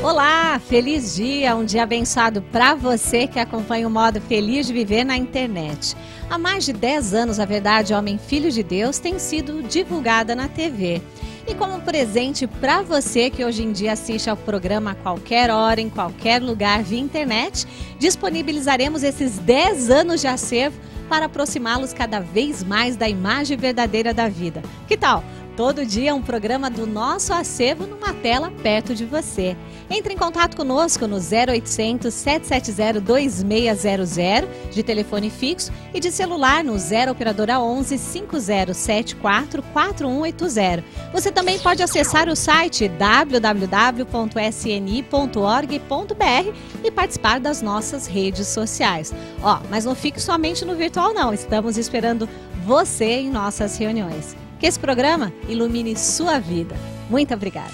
Olá, feliz dia, um dia abençoado para você que acompanha o modo Feliz de Viver na internet. Há mais de 10 anos, a Verdade Homem Filho de Deus tem sido divulgada na TV. E como presente para você que hoje em dia assiste ao programa a qualquer hora, em qualquer lugar via internet, disponibilizaremos esses 10 anos de acervo para aproximá-los cada vez mais da imagem verdadeira da vida. Que tal? Todo dia um programa do nosso acervo numa tela perto de você. Entre em contato conosco no 0800 770 2600 de telefone fixo e de celular no 0 operadora 11 5074 4180. Você também pode acessar o site www.sni.org.br e participar das nossas redes sociais. Mas não fique somente no virtual não, estamos esperando você em nossas reuniões. Que esse programa ilumine sua vida. Muito obrigada.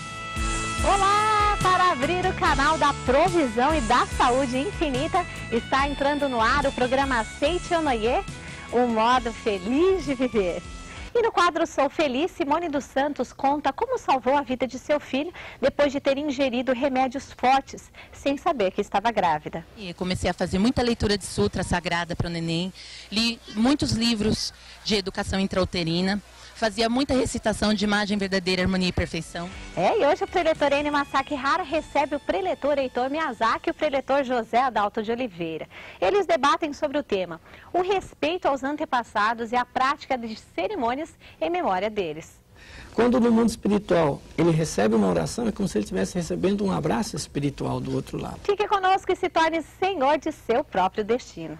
Olá! Para abrir o canal da Provisão e da Saúde Infinita, está entrando no ar o programa Aceite ou Noie, um modo feliz de viver. E no quadro Sou Feliz, Simone dos Santos conta como salvou a vida de seu filho depois de ter ingerido remédios fortes, sem saber que estava grávida. Eu comecei a fazer muita leitura de sutra sagrada para o neném, li muitos livros de educação intrauterina, fazia muita recitação de imagem verdadeira, harmonia e perfeição. E hoje o preletor Eni Masaki Hara recebe o preletor Heitor Miyazaki e o preletor José Adalto de Oliveira. Eles debatem sobre o tema, o respeito aos antepassados e a prática de cerimônias em memória deles. Quando no mundo espiritual ele recebe uma oração, é como se ele estivesse recebendo um abraço espiritual do outro lado. Fique conosco e se torne senhor de seu próprio destino.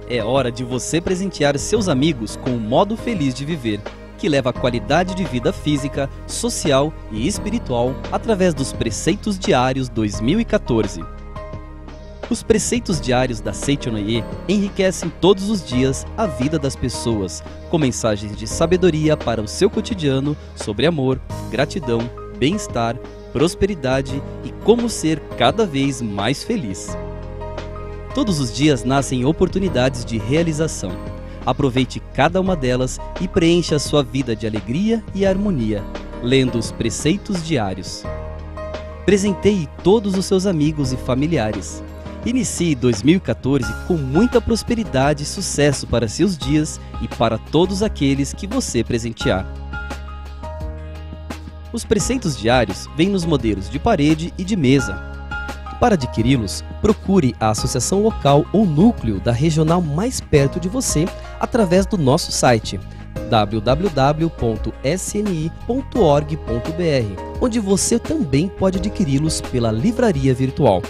É hora de você presentear seus amigos com o modo Feliz de Viver, que leva a qualidade de vida física, social e espiritual através dos Preceitos Diários 2014. Os Preceitos Diários da Aceite ou Noie enriquecem todos os dias a vida das pessoas, com mensagens de sabedoria para o seu cotidiano sobre amor, gratidão, bem-estar, prosperidade e como ser cada vez mais feliz. Todos os dias nascem oportunidades de realização. Aproveite cada uma delas e preencha a sua vida de alegria e harmonia, lendo os Preceitos Diários. Presenteie todos os seus amigos e familiares. Inicie 2014 com muita prosperidade e sucesso para seus dias e para todos aqueles que você presentear. Os Preceitos Diários vêm nos modelos de parede e de mesa. Para adquiri-los, procure a associação local ou núcleo da regional mais perto de você através do nosso site www.sni.org.br, onde você também pode adquiri-los pela livraria virtual.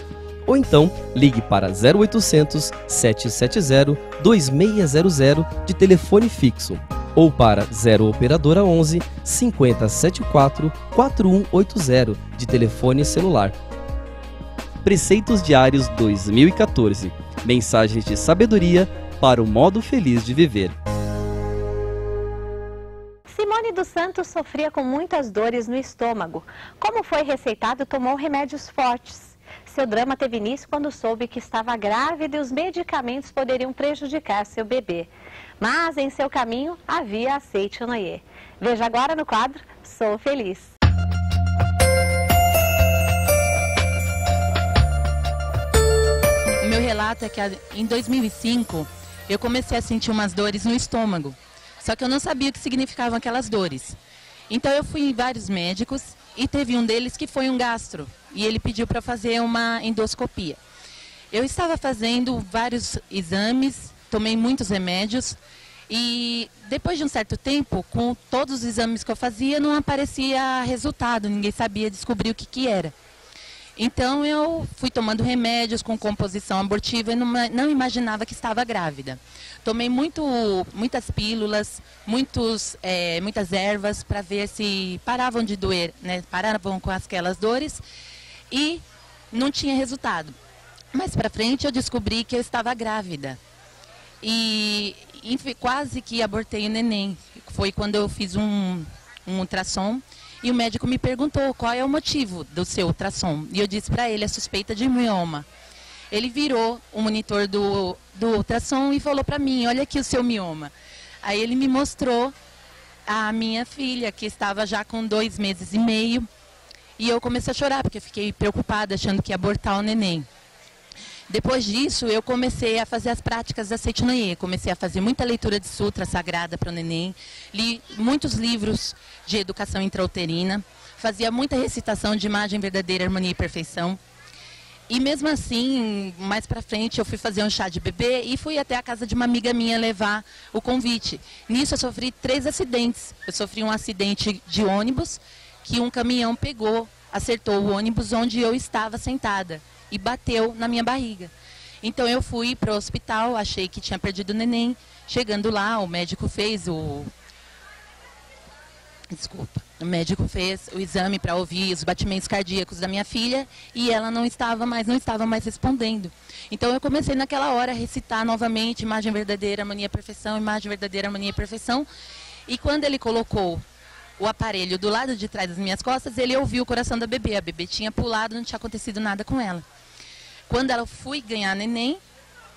Ou então, ligue para 0800 770 2600 de telefone fixo ou para 0 operadora 11 5074 4180 de telefone celular. Preceitos Diários 2014. Mensagens de sabedoria para o modo feliz de viver. Simone dos Santos sofria com muitas dores no estômago. Como foi receitado, tomou remédios fortes. Seu drama teve início quando soube que estava grávida e os medicamentos poderiam prejudicar seu bebê. Mas em seu caminho havia Aceite ou Noie. Veja agora no quadro Sou Feliz. O meu relato é que em 2005 eu comecei a sentir umas dores no estômago, só que eu não sabia o que significavam aquelas dores. Então eu fui em vários médicos e teve um deles que foi um gastro e ele pediu para fazer uma endoscopia. Eu estava fazendo vários exames, tomei muitos remédios e depois de um certo tempo, com todos os exames que eu fazia, não aparecia resultado, ninguém sabia descobrir o que era. Então eu fui tomando remédios com composição abortiva e não imaginava que estava grávida. Tomei muitas pílulas, muitas ervas para ver se paravam de doer, né? Paravam com aquelas dores e não tinha resultado. Mais para frente eu descobri que eu estava grávida e quase que abortei o neném. Foi quando eu fiz um ultrassom. E o médico me perguntou qual é o motivo do seu ultrassom. E eu disse para ele a suspeita de mioma. Ele virou o monitor do ultrassom e falou para mim, olha aqui o seu mioma. Aí ele me mostrou a minha filha, que estava já com 2 meses e meio. e eu comecei a chorar, porque eu fiquei preocupada, achando que ia abortar o neném. Depois disso, eu comecei a fazer as práticas da Seichonoye. Comecei a fazer muita leitura de sutra sagrada para o neném, li muitos livros de educação intrauterina, fazia muita recitação de imagem verdadeira, harmonia e perfeição. E mesmo assim, mais pra frente, eu fui fazer um chá de bebê e fui até a casa de uma amiga minha levar o convite. Nisso eu sofri 3 acidentes. Eu sofri um acidente de ônibus, que um caminhão pegou, acertou o ônibus onde eu estava sentada e bateu na minha barriga. Então eu fui para o hospital, achei que tinha perdido o neném. Chegando lá, o médico fez o exame para ouvir os batimentos cardíacos da minha filha e ela não estava mais respondendo. Então eu comecei naquela hora a recitar novamente imagem verdadeira, harmonia, perfeição, imagem verdadeira, harmonia e perfeição. E quando ele colocou o aparelho do lado de trás das minhas costas, ele ouviu o coração da bebê. A bebê tinha pulado, não tinha acontecido nada com ela. Quando ela fui ganhar neném,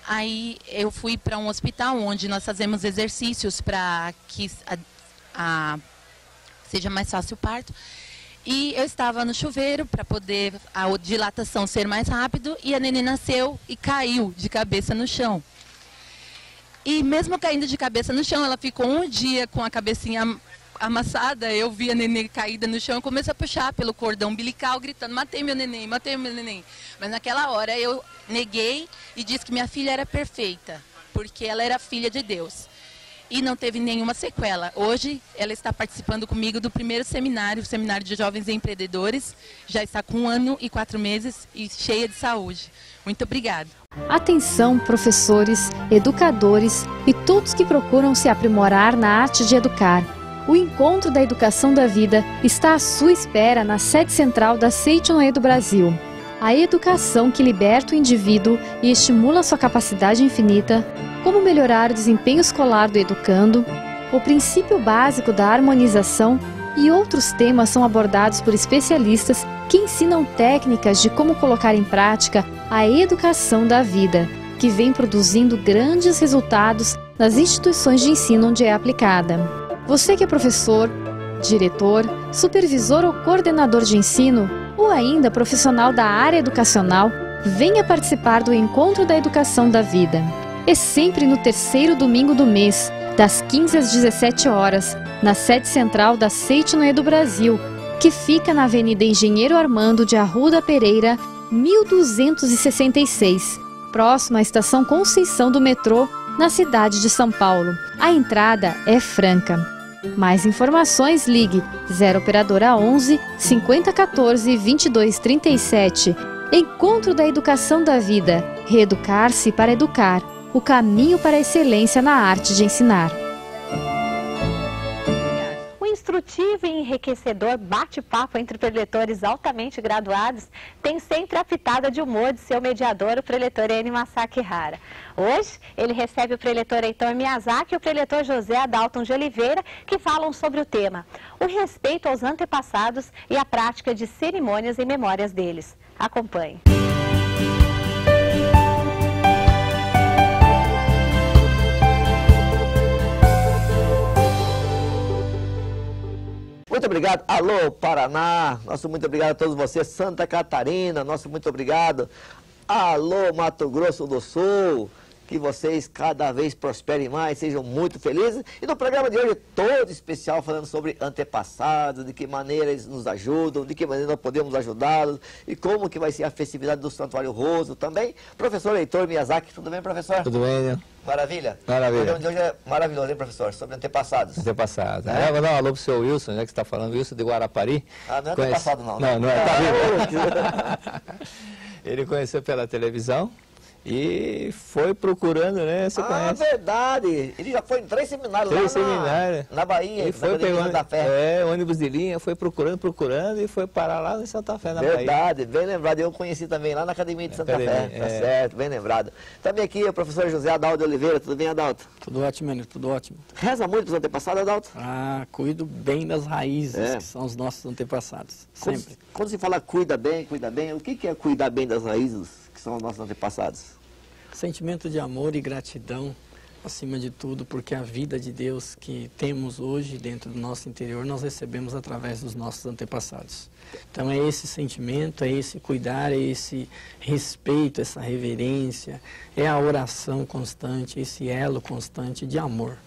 aí eu fui para um hospital onde nós fazemos exercícios para que seja mais fácil o parto. E eu estava no chuveiro para poder a dilatação ser mais rápido e a neném nasceu e caiu de cabeça no chão. E mesmo caindo de cabeça no chão, ela ficou um dia com a cabecinha amassada. Eu vi a neném caída no chão e comecei a puxar pelo cordão umbilical, gritando: matei meu neném, matei meu neném. Mas naquela hora eu neguei e disse que minha filha era perfeita, porque ela era filha de Deus. E não teve nenhuma sequela. Hoje ela está participando comigo do primeiro seminário, o Seminário de Jovens Empreendedores. Já está com 1 ano e 4 meses e cheia de saúde. Muito obrigada. Atenção, professores, educadores e todos que procuram se aprimorar na arte de educar. O Encontro da Educação da Vida está à sua espera na sede central da Seichonoye do Brasil. A educação que liberta o indivíduo e estimula sua capacidade infinita, como melhorar o desempenho escolar do educando, o princípio básico da harmonização e outros temas são abordados por especialistas que ensinam técnicas de como colocar em prática a educação da vida, que vem produzindo grandes resultados nas instituições de ensino onde é aplicada. Você que é professor, diretor, supervisor ou coordenador de ensino, ou ainda profissional da área educacional, venha participar do Encontro da Educação da Vida. É sempre no 3º domingo do mês, das 15 às 17 horas, na sede central da Seichonoye do Brasil, que fica na Avenida Engenheiro Armando de Arruda Pereira, 1266, próximo à Estação Conceição do metrô, na cidade de São Paulo. A entrada é franca. Mais informações, ligue 0 operadora 11 5014 2237. Encontro da Educação da Vida. Reeducar-se para educar. O caminho para a excelência na arte de ensinar. O instrutivo e enriquecedor bate-papo entre preletores altamente graduados tem sempre a pitada de humor de seu mediador, o preletor Eni Masaki Hara. Hoje, ele recebe o preletor Heitor Miyazaki e o preletor José Adalton de Oliveira, que falam sobre o tema: o respeito aos antepassados e a prática de cerimônias em memórias deles. Acompanhe. Muito obrigado. Alô, Paraná. Nosso muito obrigado a todos vocês. Santa Catarina. Nosso muito obrigado. Alô, Mato Grosso do Sul. Que vocês cada vez prosperem mais, sejam muito felizes. E no programa de hoje, todo especial, falando sobre antepassados, de que maneira eles nos ajudam, de que maneira nós podemos ajudá-los, e como que vai ser a festividade do Santuário Roso também. Professor Heitor Miyazaki, tudo bem, professor? Tudo bem, né? Maravilha? Maravilha. O programa de hoje é maravilhoso, hein, professor? Sobre antepassados. Antepassados. É? Vou dar um alô pro seu Wilson, né, que você está falando, Wilson de Guarapari. Ah, não é antepassado não. Não, não é. Tá vivo. Ele conheceu pela televisão. E foi procurando, né? Você conhece? Verdade! Ele já foi em 3 seminários na Bahia, ele foi pegando Santa Fé. Ônibus de linha, foi procurando e foi parar lá em Santa Fé, na Bahia. Verdade, bem lembrado. Eu conheci também lá na Academia de Santa Fé. Tá certo, bem lembrado. Também aqui o professor José Adalto de Oliveira. Tudo bem, Adalto? Tudo ótimo, menino, tudo ótimo. Reza muito dos antepassados, Adalto? Ah, cuido bem das raízes, que são os nossos antepassados. Sempre. Quando se fala cuida bem, o que é cuidar bem das raízes, que são os nossos antepassados? Sentimento de amor e gratidão acima de tudo, porque a vida de Deus que temos hoje dentro do nosso interior, nós recebemos através dos nossos antepassados. Então é esse sentimento, é esse cuidar, é esse respeito, essa reverência, é a oração constante, esse elo constante de amor.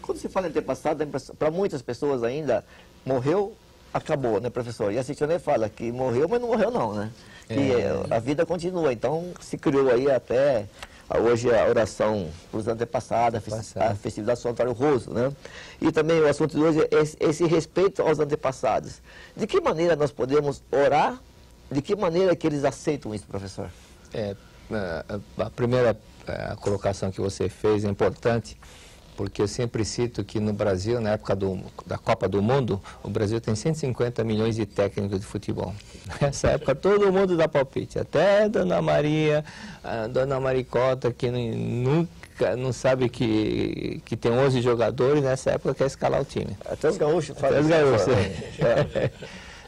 Quando se fala em antepassado, para muitas pessoas ainda, morreu, acabou, né, professor? E a Seitione fala que morreu, mas não morreu não, né? Que a vida continua, então se criou aí até hoje a oração para os antepassados, a festividade do Santuário Roso, né? E também o assunto de hoje é esse respeito aos antepassados. De que maneira nós podemos orar? De que maneira que eles aceitam isso, professor? A primeira colocação que você fez é importante, porque eu sempre cito que no Brasil, na época da Copa do Mundo, o Brasil tem 150 milhões de técnicos de futebol. Nessa época todo mundo dá palpite, até Dona Maria, a Dona Maricota, que nunca não sabe que tem 11 jogadores, nessa época quer escalar o time. Até os gaúchos fazem isso. Até os gaúchos,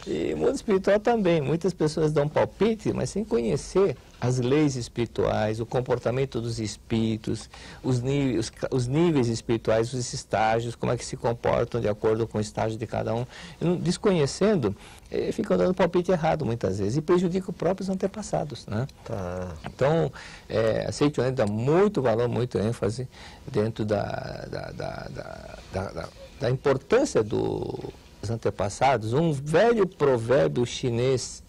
E mundo espiritual também, muitas pessoas dão palpite, mas sem conhecer as leis espirituais, o comportamento dos espíritos, os níveis espirituais, os estágios, como é que se comportam de acordo com o estágio de cada um. Desconhecendo, ficam dando palpite errado muitas vezes e prejudica os próprios antepassados, né? Então, a Seitione dá muito valor, muito ênfase dentro da importância dos antepassados. Um velho provérbio chinês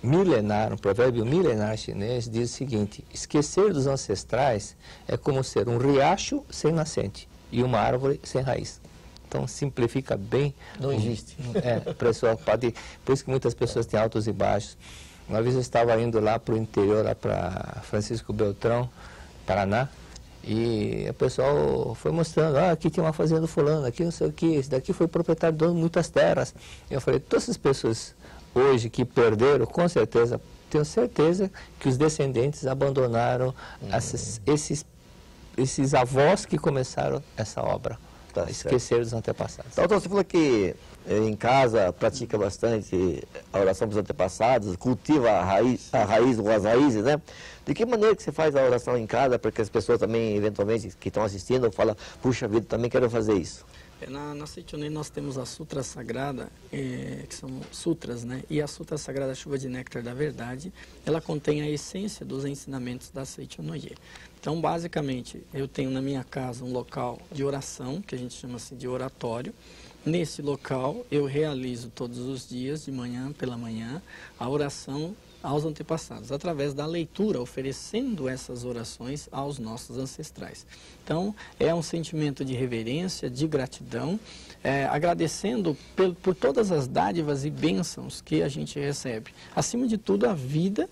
milenar, um provérbio milenar chinês diz o seguinte: esquecer dos ancestrais é como ser um riacho sem nascente e uma árvore sem raiz. Então simplifica bem. Não existe. Pessoal, por isso que muitas pessoas têm altos e baixos. Uma vez eu estava indo lá para o interior, lá para Francisco Beltrão, Paraná, e o pessoal foi mostrando, aqui tem uma fazenda fulana, aqui não sei o que, esse daqui foi proprietário de muitas terras. E eu falei, todas essas pessoas hoje que perderam, com certeza, tenho certeza que os descendentes abandonaram esses avós que começaram essa obra. Esquecer dos antepassados. Então você falou que em casa pratica bastante a oração para os antepassados, cultiva a raiz ou as raízes, né? De que maneira que você faz a oração em casa, para que as pessoas também, eventualmente, que estão assistindo, falam, puxa vida, também quero fazer isso? Na Seitione nós temos a Sutra Sagrada, que são sutras, né? E a Sutra Sagrada Chuva de Néctar da Verdade, ela contém a essência dos ensinamentos da Seichonoye. Então, basicamente, eu tenho na minha casa um local de oração, que a gente chama assim de oratório. Nesse local, eu realizo todos os dias, de manhã pela manhã, a oração aos antepassados, através da leitura, oferecendo essas orações aos nossos ancestrais. Então, é um sentimento de reverência, de gratidão, agradecendo por todas as dádivas e bênçãos que a gente recebe. Acima de tudo, a vida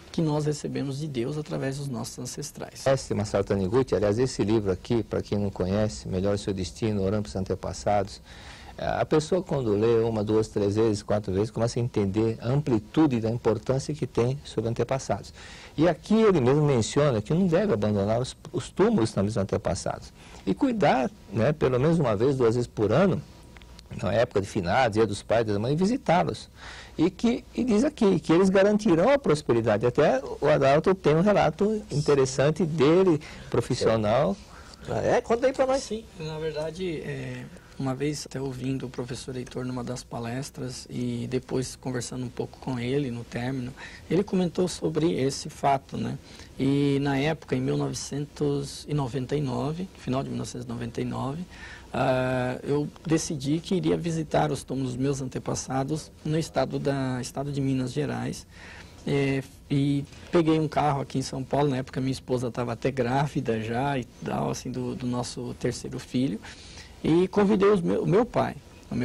que nós recebemos de Deus através dos nossos ancestrais. Marcelo Taniguchi, aliás, esse livro aqui, para quem não conhece, Melhor o Seu Destino, Orando para os Antepassados, a pessoa quando lê 1, 2, 3 vezes, 4 vezes, começa a entender a amplitude da importância que tem sobre antepassados. E aqui ele mesmo menciona que não deve abandonar os túmulos também dos antepassados. E cuidar, né, pelo menos uma vez, 2 vezes por ano, na época de finados, dia dos pais, das mães, visitá-los. E diz aqui que eles garantirão a prosperidade. Até o Adalto tem um relato interessante dele, profissional. Conta aí para nós. Sim, na verdade, uma vez até ouvindo o professor Heitor numa das palestras e depois conversando um pouco com ele no término, ele comentou sobre esse fato, né? E na época, em 1999, final de 1999, eu decidi que iria visitar os túmulos dos meus antepassados no estado de Minas Gerais. E peguei um carro aqui em São Paulo, na época minha esposa estava até grávida já e tal, assim, do nosso terceiro filho. E convidei o meu pai, a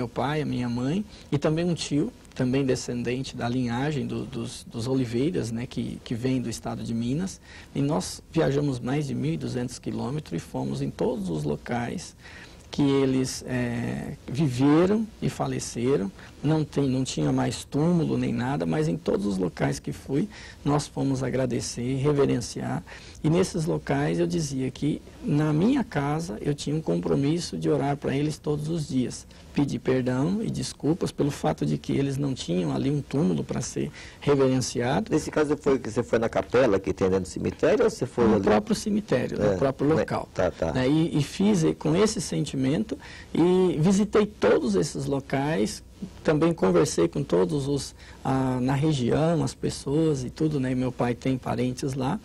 minha mãe e também um tio, também descendente da linhagem dos Oliveiras, né, que vem do estado de Minas. E nós viajamos mais de 1.200 quilômetros e fomos em todos os locais que eles viveram e faleceram. Não tinha mais túmulo nem nada, mas em todos os locais que fui, nós fomos agradecer, reverenciar. E nesses locais eu dizia que na minha casa eu tinha um compromisso de orar para eles todos os dias. pedir perdão e desculpas pelo fato de que eles não tinham ali um túmulo para ser reverenciado. Nesse caso, você foi na capela que tem dentro do cemitério ou você foi no ali? próprio cemitério, no próprio local. Tá. Né? E fiz com esse sentimento e visitei todos esses locais. Também conversei com todos na região, as pessoas e tudo, né? Meu pai tem parentes lá.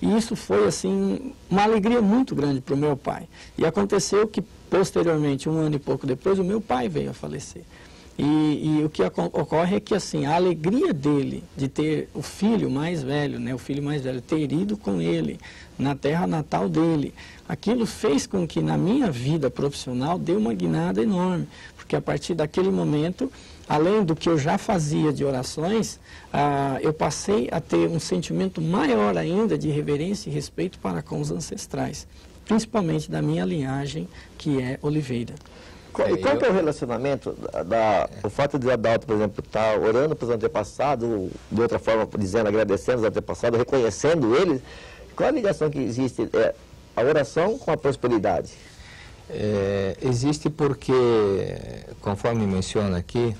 E isso foi, assim, uma alegria muito grande para o meu pai. E aconteceu que, posteriormente, 1 ano e pouco depois, o meu pai veio a falecer. E o que ocorre é que, assim, a alegria dele de ter o filho mais velho, né? O filho mais velho, ter ido com ele na terra natal dele, aquilo fez com que, na minha vida profissional, deu uma guinada enorme. Porque a partir daquele momento, além do que eu já fazia de orações, eu passei a ter um sentimento maior ainda de reverência e respeito para com os ancestrais, principalmente da minha linhagem, que é Oliveira. E qual que é o relacionamento, o fato de Adalto, por exemplo, estar orando para os antepassados, de outra forma, dizendo, agradecendo os antepassados, reconhecendo eles, qual a ligação que existe, a oração com a prosperidade? Existe porque, conforme menciona aqui,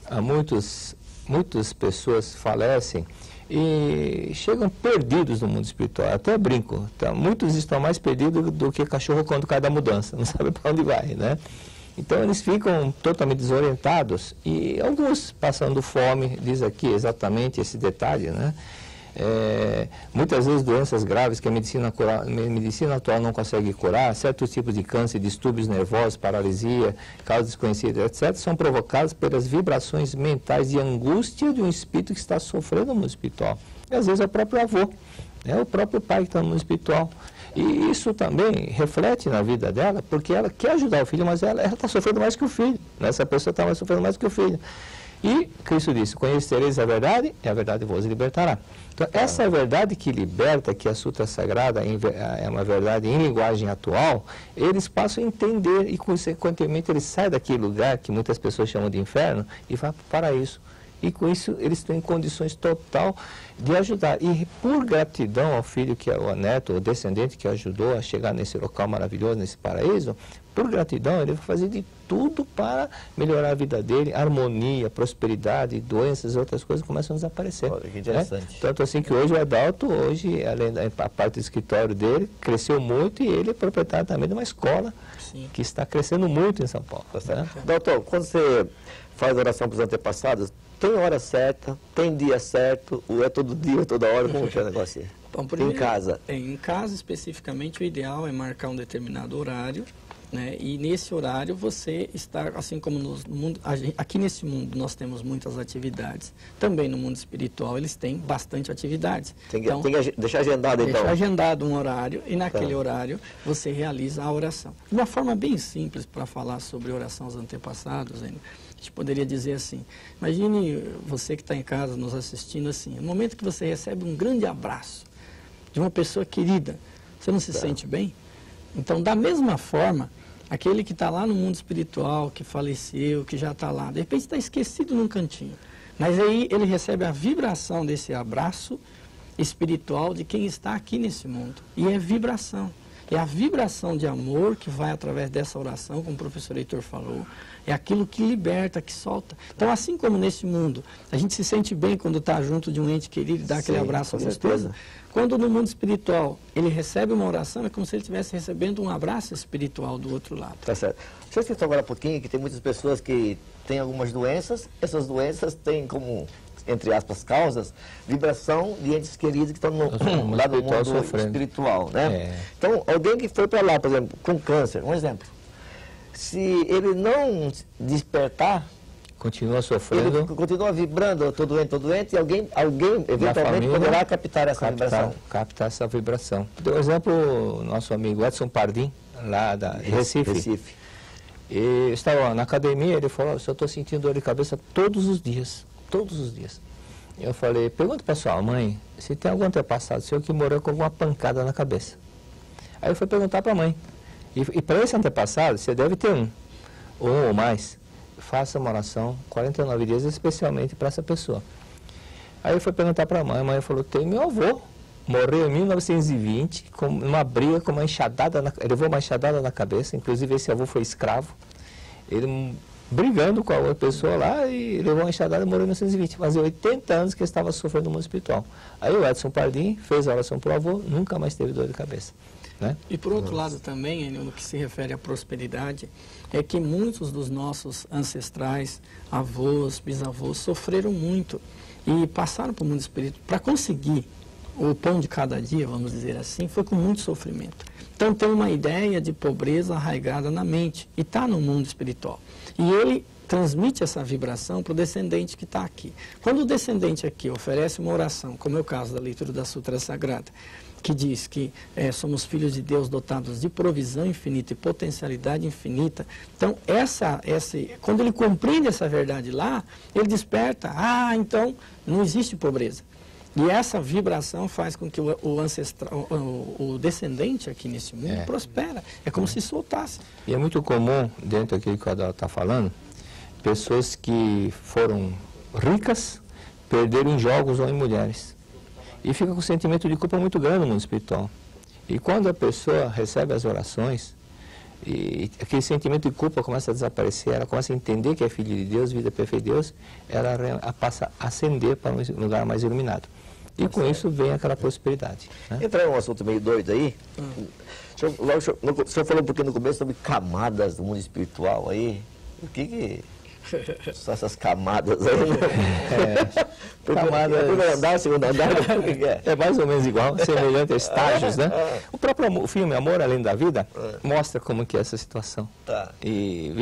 muitas pessoas falecem e chegam perdidos no mundo espiritual. Até brinco, então, muitos estão mais perdidos do que cachorro quando cai da mudança, não sabe para onde vai, né? Então eles ficam totalmente desorientados e alguns passando fome, diz aqui exatamente esse detalhe, né? Muitas vezes doenças graves que a medicina atual não consegue curar, certos tipos de câncer, distúrbios nervosos, paralisia, causas desconhecidas, etc., são provocadas pelas vibrações mentais de angústia de um espírito que está sofrendo no mundo espiritual. E às vezes é o próprio avô, o próprio pai que está no mundo espiritual. E isso também reflete na vida dela, porque ela quer ajudar o filho, mas ela está sofrendo mais que o filho. Essa pessoa está sofrendo mais que o filho. E Cristo disse, conhecereis a verdade, e a verdade vos libertará. Então, essa verdade que liberta, que a Sutra Sagrada é uma verdade em linguagem atual, eles passam a entender e, consequentemente, eles saem daquele lugar que muitas pessoas chamam de inferno e vão para o paraíso. E com isso eles têm condições total de ajudar. E por gratidão ao filho, que é o neto, o descendente que ajudou a chegar nesse local maravilhoso, nesse paraíso, por gratidão ele vai fazer de tudo para melhorar a vida dele, harmonia, prosperidade, doenças e outras coisas começam a desaparecer. Olha, que interessante. Tanto assim que hoje o Adalto, além da parte do escritório dele, cresceu muito e ele é proprietário também de uma escola que está crescendo muito em São Paulo. Né? Doutor, quando você faz oração para os antepassados, tem hora certa, tem dia certo, ou é todo dia, ou toda hora, como que é o negócio aí? Bom, primeiro, em casa? Em casa, especificamente, o ideal é marcar um determinado horário, né? E nesse horário você está, assim como no mundo, aqui nesse mundo nós temos muitas atividades, também no mundo espiritual eles têm bastante atividades. Tem que deixar agendado então? Deixar agendado um horário e naquele horário você realiza a oração. De uma forma bem simples para falar sobre oração aos antepassados, a gente poderia dizer assim, imagine você que está em casa nos assistindo assim, no momento que você recebe um grande abraço de uma pessoa querida, você não se sente bem? Então, da mesma forma, aquele que está lá no mundo espiritual, que faleceu, que já está lá, de repente está esquecido num cantinho, mas aí ele recebe a vibração desse abraço espiritual de quem está aqui nesse mundo, e é vibração. É a vibração de amor que vai através dessa oração, como o professor Heitor falou, é aquilo que liberta, que solta. Então, assim como nesse mundo, a gente se sente bem quando está junto de um ente querido e dá aquele abraço gostoso. Quando no mundo espiritual ele recebe uma oração, é como se ele estivesse recebendo um abraço espiritual do outro lado. Tá certo. Deixa eu explicar agora um pouquinho, que tem muitas pessoas que têm algumas doenças, essas doenças têm como, entre aspas, causas, vibração de entes queridos que estão lá no mundo espiritual, né? Então, alguém que foi para lá, por exemplo, com câncer, um exemplo, se ele não despertar, continua sofrendo, ele continua vibrando, tô doente, e alguém eventualmente poderá captar essa vibração. Captar essa vibração. Deu um exemplo, nosso amigo Edson Pardim, lá de Recife. E estava na academia, ele falou, eu estou sentindo dor de cabeça todos os dias. Eu falei, pergunta para sua mãe se tem algum antepassado seu que morreu com alguma pancada na cabeça. Aí eu fui perguntar para a mãe. E para esse antepassado, você deve ter um ou mais. Faça uma oração, 49 dias, especialmente para essa pessoa. Aí eu fui perguntar para a mãe falou, tem meu avô. Morreu em 1920, com uma briga, com uma enxadada, ele levou uma enxadada na cabeça, inclusive esse avô foi escravo. Ele brigando com a outra pessoa lá e levou uma enxadada e morreu em 1920. Fazia 80 anos que ele estava sofrendo no mundo espiritual. Aí o Edson Pardim fez a oração para o avô, nunca mais teve dor de cabeça. Né? E por outro lado também, no que se refere à prosperidade, é que muitos dos nossos ancestrais, avós, bisavós, sofreram muito e passaram para o mundo espiritual. Para conseguir o pão de cada dia, vamos dizer assim, foi com muito sofrimento. Então tem uma ideia de pobreza arraigada na mente e está no mundo espiritual. E ele transmite essa vibração para o descendente que está aqui. Quando o descendente aqui oferece uma oração, como é o caso da leitura da Sutra Sagrada, que diz que somos filhos de Deus dotados de provisão infinita e potencialidade infinita. Então, quando ele compreende essa verdade lá, ele desperta, então não existe pobreza. E essa vibração faz com que o descendente aqui nesse mundo prospera. É como se soltasse. E é muito comum, dentro daquilo que o Adalto está falando, pessoas que foram ricas perderem em jogos ou em mulheres. E fica com um sentimento de culpa muito grande no mundo espiritual. E quando a pessoa recebe as orações, e aquele sentimento de culpa começa a desaparecer, ela começa a entender que é filho de Deus, vida perfeita de Deus, ela passa a ascender para um lugar mais iluminado. E com isso vem aquela prosperidade. Né? Entrar em um assunto meio doido aí. O senhor falou um pouquinho no começo sobre camadas do mundo espiritual aí. O que são essas camadas aí? Camadas... Primeiro andar, segundo andar, é mais ou menos igual, semelhante a estágios, né? O próprio filme Amor Além da Vida mostra como que é essa situação. Tá. E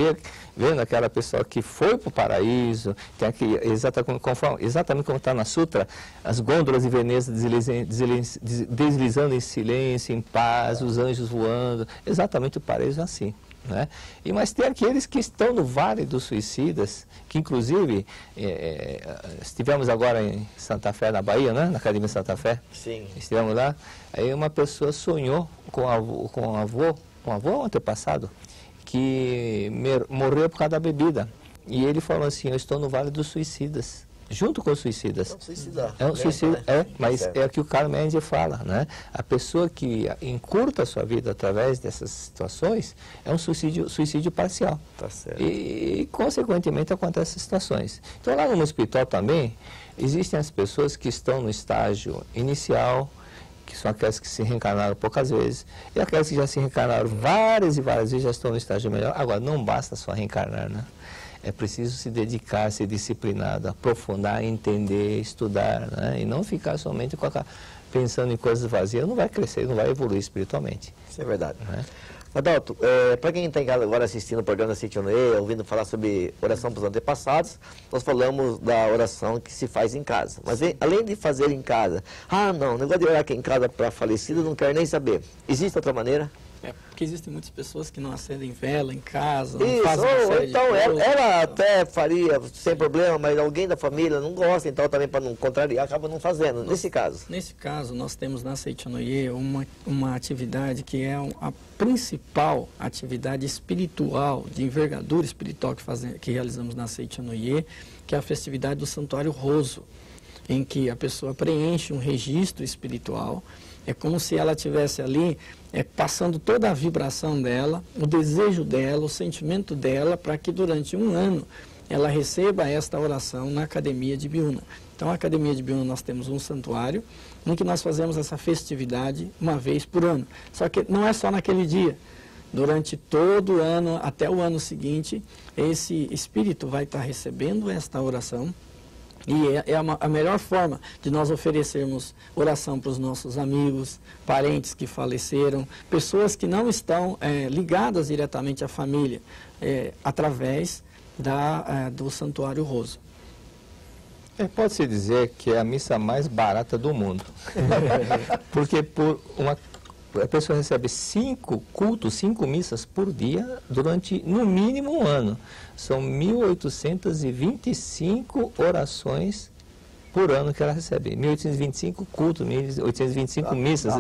vendo aquela pessoa que foi para o paraíso, tem aqui, exatamente como está na Sutra, as gôndolas de Veneza deslizando em silêncio, em paz, os anjos voando, exatamente o paraíso é assim. Né? Mas tem aqueles que estão no Vale dos Suicidas, que inclusive estivemos agora em Santa Fé, na Bahia, né? Na Academia Santa Fé. Sim. Estivemos lá, aí uma pessoa sonhou com um avô antepassado, que morreu por causa da bebida. E ele falou assim, eu estou no Vale dos Suicidas. Junto com os suicidas. É um suicídio, mas é o que o Karl Mendes fala, né? A pessoa que encurta a sua vida através dessas situações é um suicídio parcial. Tá certo. E consequentemente, acontecem essas situações. Então, lá no mundo espiritual também, existem as pessoas que estão no estágio inicial, que são aquelas que se reencarnaram poucas vezes, e aquelas que já se reencarnaram várias e várias vezes, já estão no estágio melhor. Agora, não basta só reencarnar, né? É preciso se dedicar, ser disciplinado, aprofundar, entender, estudar, né? E não ficar somente pensando em coisas vazias. Não vai crescer, não vai evoluir espiritualmente. Isso é verdade. Né? Adalto, para quem está em casa agora assistindo o programa da Seitianoye, ouvindo falar sobre oração para os antepassados, nós falamos da oração que se faz em casa. Mas além de fazer em casa, não, o negócio de orar aqui em casa para falecido, não quero nem saber. Existe outra maneira? Porque existem muitas pessoas que não acendem vela em casa, não Isso, fazem uma série então de coisas. ela até faria sem problema, mas alguém da família não gosta, então também para não contrariar, acaba não fazendo, nesse caso. Nesse caso, nós temos na Seitianoye uma atividade que é a principal atividade espiritual, de envergadura espiritual que realizamos na Seitianoye, que é a festividade do Santuário Roso, em que a pessoa preenche um registro espiritual. É como se ela estivesse ali passando toda a vibração dela, o desejo dela, o sentimento dela, para que durante um ano ela receba esta oração na Academia de Biúna. Então, na Academia de Biúna nós temos um santuário em que nós fazemos essa festividade uma vez por ano. Só que não é só naquele dia. Durante todo o ano, até o ano seguinte, esse espírito vai estar recebendo esta oração. E é a melhor forma de nós oferecermos oração para os nossos amigos, parentes que faleceram, pessoas que não estão ligadas diretamente à família, através do Santuário Roso. Pode-se dizer que é a missa mais barata do mundo. Porque a pessoa recebe 5 cultos, 5 missas por dia durante, no mínimo, um ano. São 1.825 orações por ano que ela recebe. 1.825 cultos, 1.825 missas.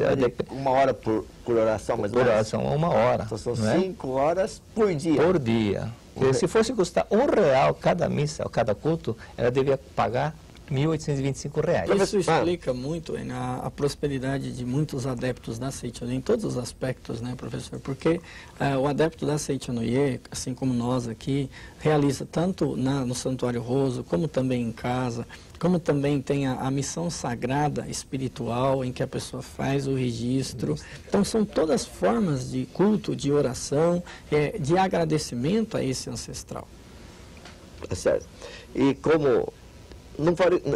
Uma hora por oração, mais ou menos? Por oração, 1 hora. Então são 5 horas por dia. Por dia. Se fosse custar R$1 cada missa, cada culto, ela devia pagar R$ 1.825. Isso explica muito a prosperidade de muitos adeptos da Seichonoye, em todos os aspectos, né, professor? Porque o adepto da Seichonoye, assim como nós aqui, realiza tanto no Santuário Roso, como também em casa, como também tem a missão sagrada espiritual, em que a pessoa faz o registro. Então, são todas formas de culto, de oração, de agradecimento a esse ancestral. É certo. E como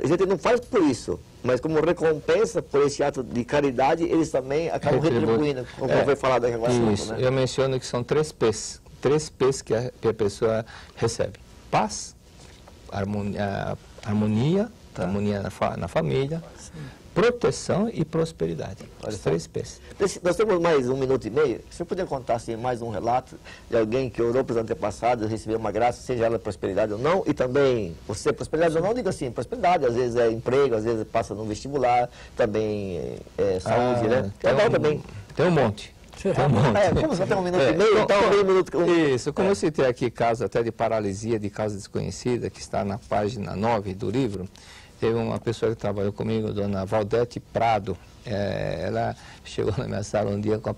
a gente não faz por isso, mas como recompensa por esse ato de caridade, eles também acabam retribuindo, como foi falado aqui agora. Isso, né? Eu menciono que são 3 P's. 3 P's que a pessoa recebe. Paz, harmonia na família, proteção e prosperidade. Os 3 P's. Nós temos mais 1 minuto e meio. Você poderia contar assim, mais um relato de alguém que orou para os antepassados, recebeu uma graça, seja ela prosperidade ou não, e também, você prosperidade ou não, digo assim, prosperidade, às vezes é emprego, às vezes passa no vestibular, também saúde, né? Tem um monte. Como só tem 1 minuto e meio, então 1 minuto... Isso, como eu citei aqui casos até de paralisia de causa desconhecida, que está na página 9 do livro, teve uma pessoa que trabalhou comigo, dona Valdete Prado. Ela chegou na minha sala um dia com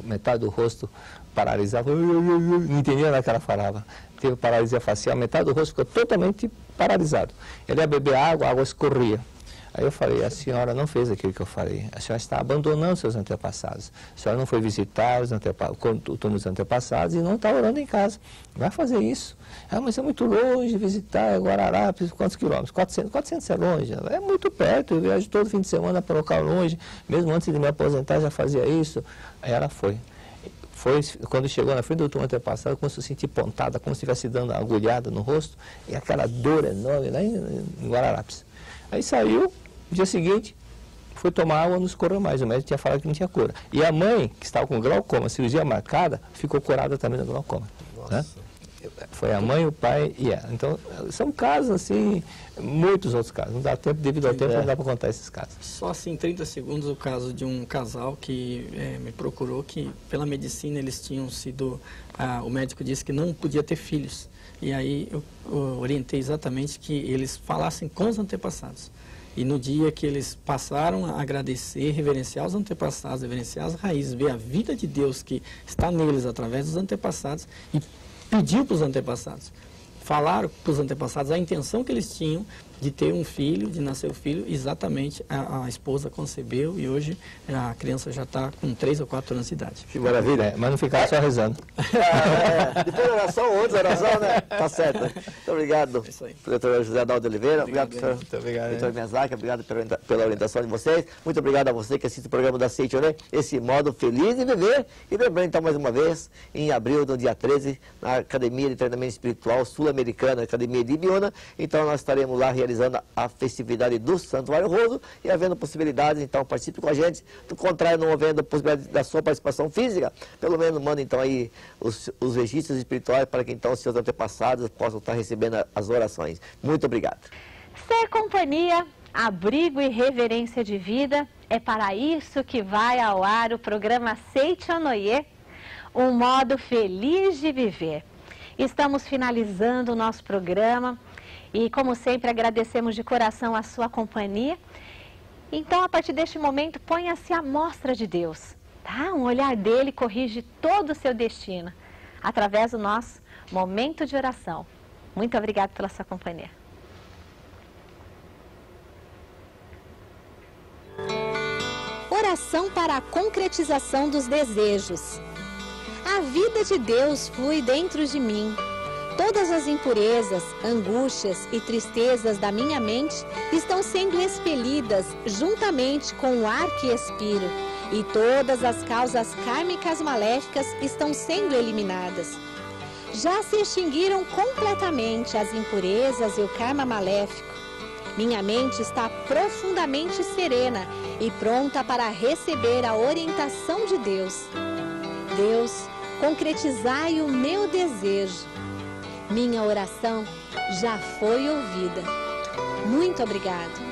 metade do rosto paralisado, não entendia nada que ela falava. Teve paralisia facial, metade do rosto ficou totalmente paralisado. Ele ia beber água, a água escorria. Aí eu falei, a senhora não fez aquilo que eu falei, a senhora está abandonando seus antepassados, a senhora não foi visitar os antepassados e não está orando em casa, vai fazer isso. Mas é muito longe visitar Guararapes, quantos quilômetros? 400 é longe, é muito perto, eu viajo todo fim de semana para local longe, mesmo antes de me aposentar já fazia isso. Aí ela foi. Quando chegou na frente do último antepassado, começou a sentir pontada, como se estivesse dando uma agulhada no rosto, e aquela dor enorme lá em Guararapes. Aí saiu, no dia seguinte, foi tomar água, não escorreu mais. O médico tinha falado que não tinha cura. E a mãe, que estava com glaucoma, cirurgia marcada, ficou curada também do glaucoma. Né? Foi a mãe, o pai e ela. Então, são casos assim, muitos outros casos. Não dá tempo, devido ao tempo, não dá para contar esses casos. Só assim, 30 segundos, o caso de um casal que me procurou, que pela medicina eles tinham sido... o médico disse que não podia ter filhos. E aí eu orientei exatamente que eles falassem com os antepassados. E no dia que eles passaram a agradecer, reverenciar os antepassados, reverenciar as raízes, ver a vida de Deus que está neles através dos antepassados, e pediu para os antepassados, falaram para os antepassados a intenção que eles tinham de ter um filho, de nascer o filho, exatamente a esposa concebeu e hoje a criança já está com 3 ou 4 anos de idade. Que maravilha. Mas não ficar só rezando. Depois da oração, outra oração, né? Tá certo. Muito obrigado, doutor José Adaldo Oliveira. Obrigado, doutor Miyazaki. Obrigado pela orientação de vocês. Muito obrigado a você que assiste o programa da Seichonoye, esse modo feliz de viver. E lembrando, então, mais uma vez, em abril, no dia 13, na Academia de Treinamento Espiritual Sul-Americana, Academia de Ibiúna. Então, nós estaremos lá realizando a festividade do Santuário Roso e havendo possibilidades, então participe com a gente. Do contrário, não havendo possibilidade da sua participação física, pelo menos manda então aí os registros espirituais para que então os seus antepassados possam estar recebendo as orações. Muito obrigado. Ser companhia, abrigo e reverência de vida, é para isso que vai ao ar o programa Seichonoye, um modo feliz de viver. Estamos finalizando o nosso programa. E, como sempre, agradecemos de coração a sua companhia. Então, a partir deste momento, ponha-se à mostra de Deus. Tá? Um olhar dele corrige todo o seu destino, através do nosso momento de oração. Muito obrigada pela sua companhia. Oração para a concretização dos desejos. A vida de Deus flui dentro de mim. Todas as impurezas, angústias e tristezas da minha mente estão sendo expelidas juntamente com o ar que expiro, e todas as causas kármicas maléficas estão sendo eliminadas. Já se extinguiram completamente as impurezas e o karma maléfico. Minha mente está profundamente serena e pronta para receber a orientação de Deus. Deus, concretizai o meu desejo. Minha oração já foi ouvida. Muito obrigado.